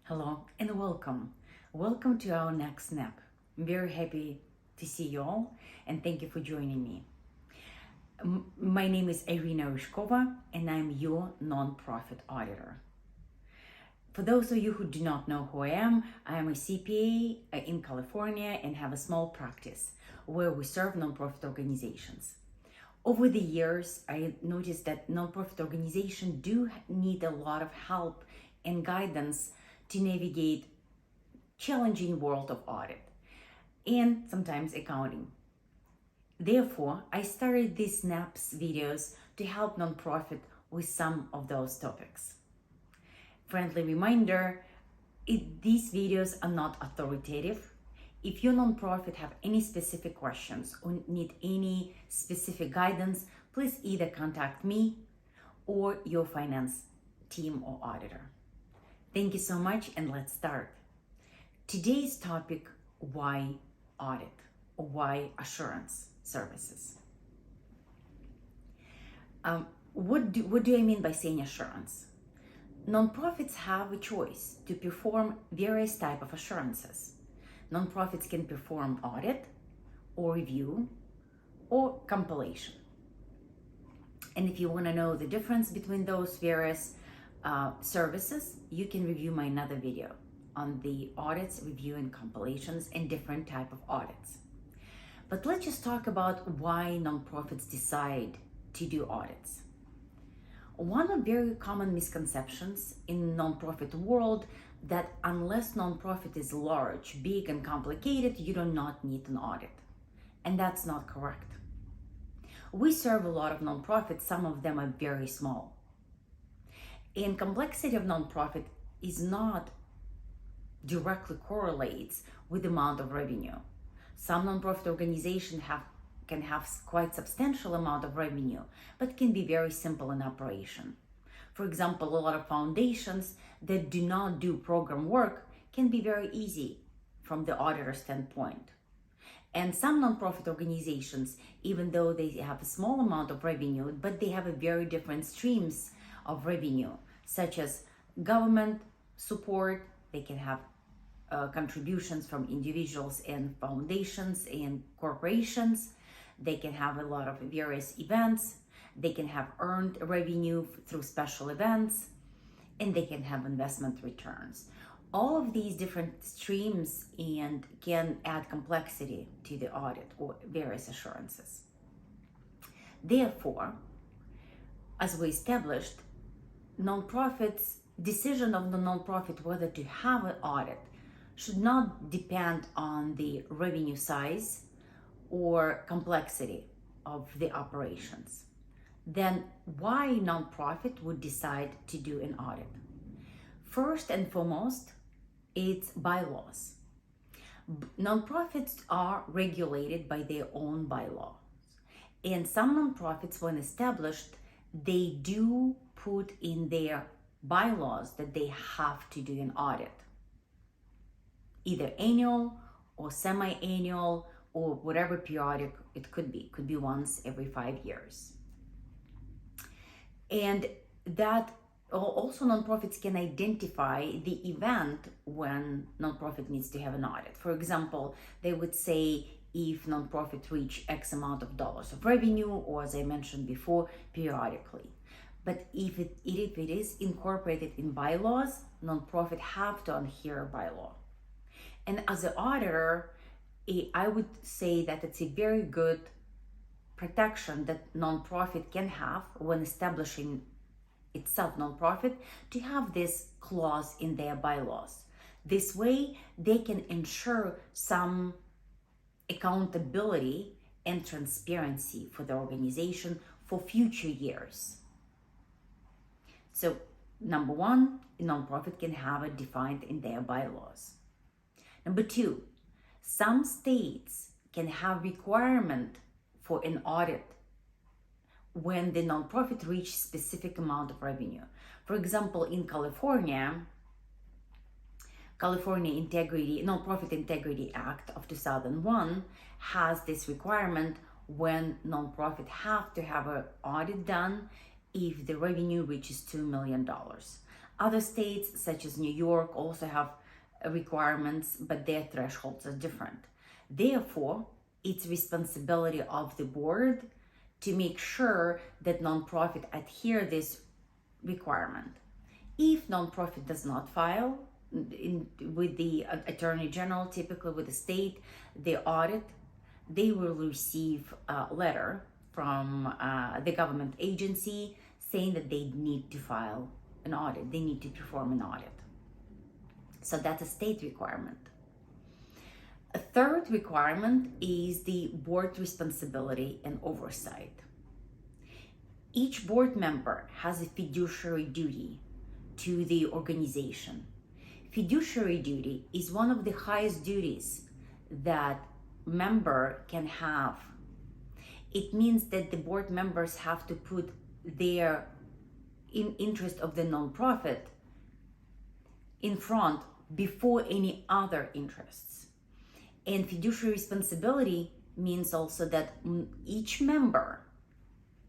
Hello and welcome. Welcome to our next snap. I'm very happy to see you all and thank you for joining me. My name is Irina Ryshkova and I'm your nonprofit auditor. For those of you who do not know who I am a CPA in California and have a small practice where we serve nonprofit organizations. Over the years, I noticed that nonprofit organizations do need a lot of help and guidance to navigate challenging world of audit and sometimes accounting. Therefore, I started these snaps videos to help nonprofit with some of those topics. Friendly reminder, these videos are not authoritative. If your nonprofit have any specific questions or need any specific guidance, please either contact me or your finance team or auditor. Thank you so much and let's start. Today's topic, why audit or why assurance services. What do I mean by saying assurance? Nonprofits have a choice to perform various types of assurances. Nonprofits can perform audit or review or compilation. And if you want to know the difference between those various services, you can review my another video on the audits, review, and compilations and different type of audits. But let's just talk about why nonprofits decide to do audits. One of very common misconceptions in nonprofit world that unless nonprofit is large, big, and complicated, you do not need an audit. And that's not correct. We serve a lot of nonprofits, some of them are very small. And complexity of nonprofit is not directly correlates with the amount of revenue. Some nonprofit organizations can have quite substantial amount of revenue, but can be very simple in operation. For example, a lot of foundations that do not do program work can be very easy from the auditor standpoint. And some nonprofit organizations, even though they have a small amount of revenue, but they have a very different streams of revenue, such as government support. They can have contributions from individuals and foundations and corporations. They can have a lot of various events. They can have earned revenue through special events, and they can have investment returns. All of these different streams and can add complexity to the audit or various assurances. Therefore, as we established, nonprofits' decision of the nonprofit whether to have an audit should not depend on the revenue size or complexity of the operations. Then why nonprofit would decide to do an audit? First and foremost, it's bylaws. Nonprofits are regulated by their own bylaws. And some nonprofits, when established, they do put in their bylaws that they have to do an audit, either annual or semi-annual or whatever periodic it could be once every 5 years. And that also nonprofits can identify the event when nonprofit needs to have an audit. For example, they would say if nonprofit reach X amount of dollars of revenue, or as I mentioned before, periodically. But if it is incorporated in bylaws, nonprofit have to adhere bylaw. And as an auditor, I would say that it's a very good protection that nonprofit can have when establishing itself nonprofit, to have this clause in their bylaws. This way, they can ensure some accountability and transparency for the organization for future years. So, number one, a nonprofit can have it defined in their bylaws. Number two, some states can have requirement for an audit when the nonprofit reach specific amount of revenue. For example, in California Nonprofit Integrity Act of 2001 has this requirement when nonprofit have to have an audit done if the revenue reaches $2 million. Other states, such as New York, also have requirements, but their thresholds are different. Therefore, it's responsibility of the board to make sure that nonprofit adhere this requirement. If nonprofit does not file with the Attorney General, typically with the state, the audit, they will receive a letter from the government agency saying that they need to file an audit, they need to perform an audit. So that's a state requirement. A third requirement is the board responsibility and oversight. Each board member has a fiduciary duty to the organization. Fiduciary duty is one of the highest duties that member can have. It means that the board members have to put their interest of the nonprofit in front before any other interests. And fiduciary responsibility means also that each member,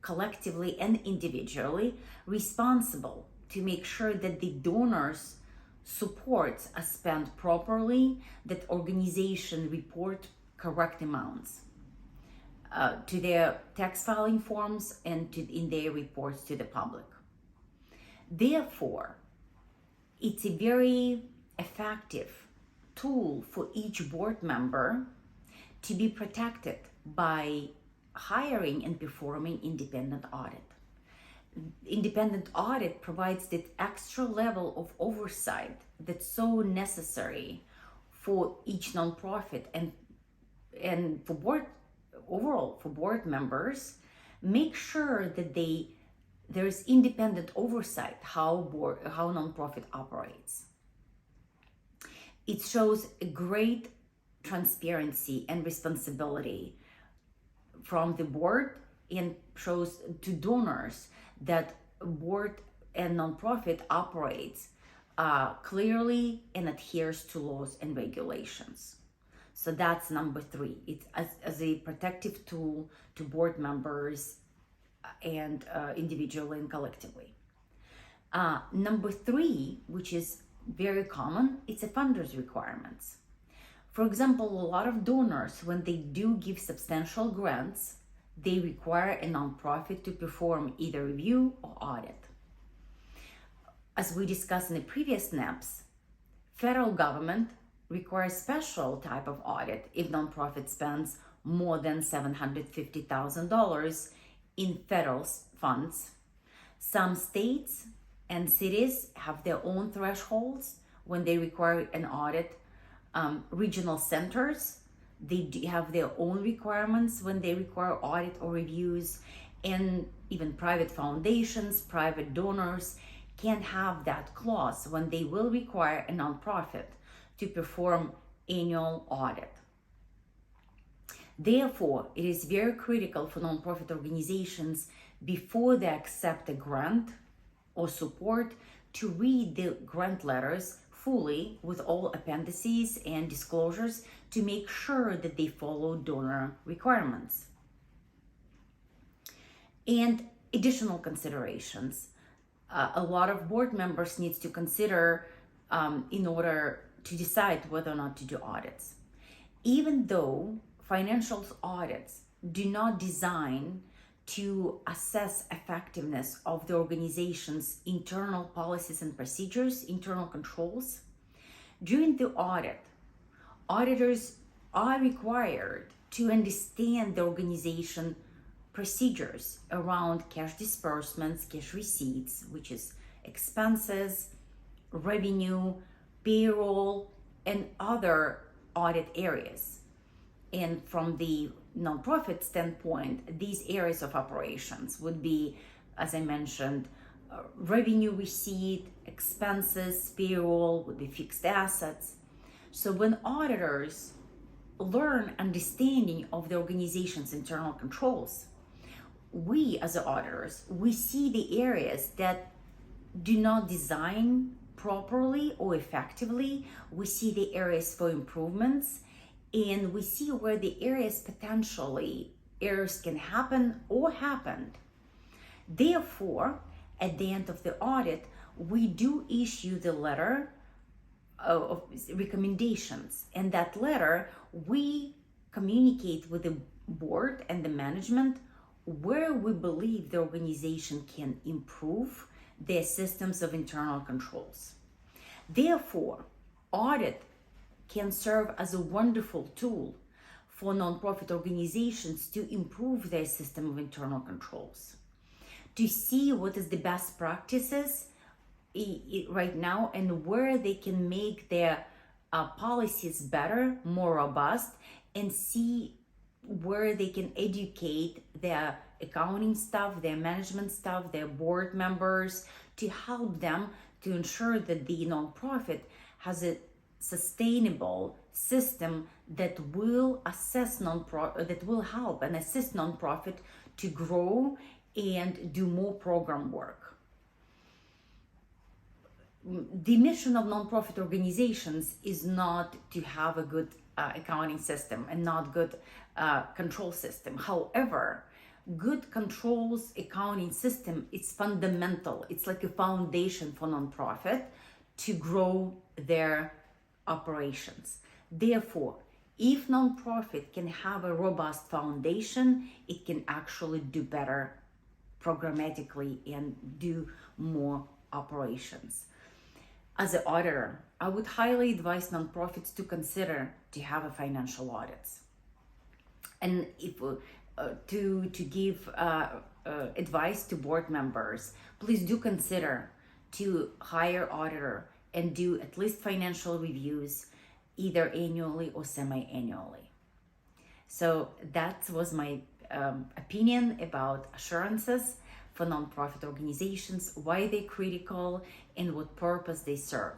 collectively and individually, responsible to make sure that the donors' supports are spent properly, that organization report correct amounts to their tax filing forms and in their reports to the public. Therefore, it's a very effective tool for each board member to be protected by hiring and performing independent audit. Independent audit provides that extra level of oversight that's so necessary for each nonprofit and for board overall for board members. Make sure that there's independent oversight how nonprofit operates. It shows a great transparency and responsibility from the board and shows to donors that board and nonprofit operates clearly and adheres to laws and regulations. So that's number 3. It's as a protective tool to board members and individually and collectively. Number 3, which is very common, it's a funder's requirements. For example, a lot of donors, when they do give substantial grants, they require a nonprofit to perform either review or audit. As we discussed in the previous snaps, federal government requires special type of audit if nonprofit spends more than $750,000 in federal funds. Some states and cities have their own thresholds when they require an audit. Regional centers, they have their own requirements when they require audit or reviews, and even private foundations, private donors can have that clause when they will require a nonprofit to perform annual audit. Therefore, it is very critical for nonprofit organizations before they accept a grant or support to read the grant letters fully with all appendices and disclosures to make sure that they follow donor requirements. And additional considerations. A lot of board members need to consider in order to decide whether or not to do audits. Even though financial audits do not design to assess effectiveness of the organization's internal policies and procedures, internal controls, during the audit, auditors are required to understand the organization procedures around cash disbursements, cash receipts, which is expenses, revenue, payroll, and other audit areas. And from the nonprofit standpoint, these areas of operations would be, as I mentioned, revenue receipt, expenses, payroll, would be fixed assets. So when auditors learn understanding of the organization's internal controls, we as auditors, we see the areas that do not design properly or effectively. We see the areas for improvements, and we see where the areas potentially errors can happen or happened. Therefore, at the end of the audit, we do issue the letter of recommendations. And that letter, we communicate with the board and the management where we believe the organization can improve their systems of internal controls. Therefore, audit can serve as a wonderful tool for nonprofit organizations to improve their system of internal controls, to see what is the best practices right now and where they can make their policies better, more robust, and see where they can educate their accounting staff, their management staff, their board members, to help them to ensure that the nonprofit has a sustainable system that will that will help and assist nonprofit to grow and do more program work. The mission of nonprofit organizations is not to have a good accounting system and not good control system. However, good controls accounting system is fundamental. It's like a foundation for nonprofit to grow their operations. Therefore, if nonprofit can have a robust foundation, it can actually do better programmatically and do more operations. As an auditor, I would highly advise nonprofits to consider to have a financial audits. And if to give advice to board members, please do consider to hire auditor and do at least financial reviews either annually or semi-annually. So that was my opinion about assurances for nonprofit organizations, why they're critical and what purpose they serve.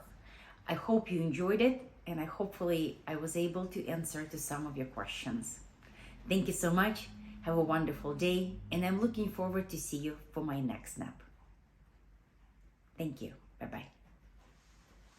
I hope you enjoyed it, and hopefully I was able to answer to some of your questions. Thank you so much. Have a wonderful day, and I'm looking forward to see you for my next snap. Thank you. Bye-bye.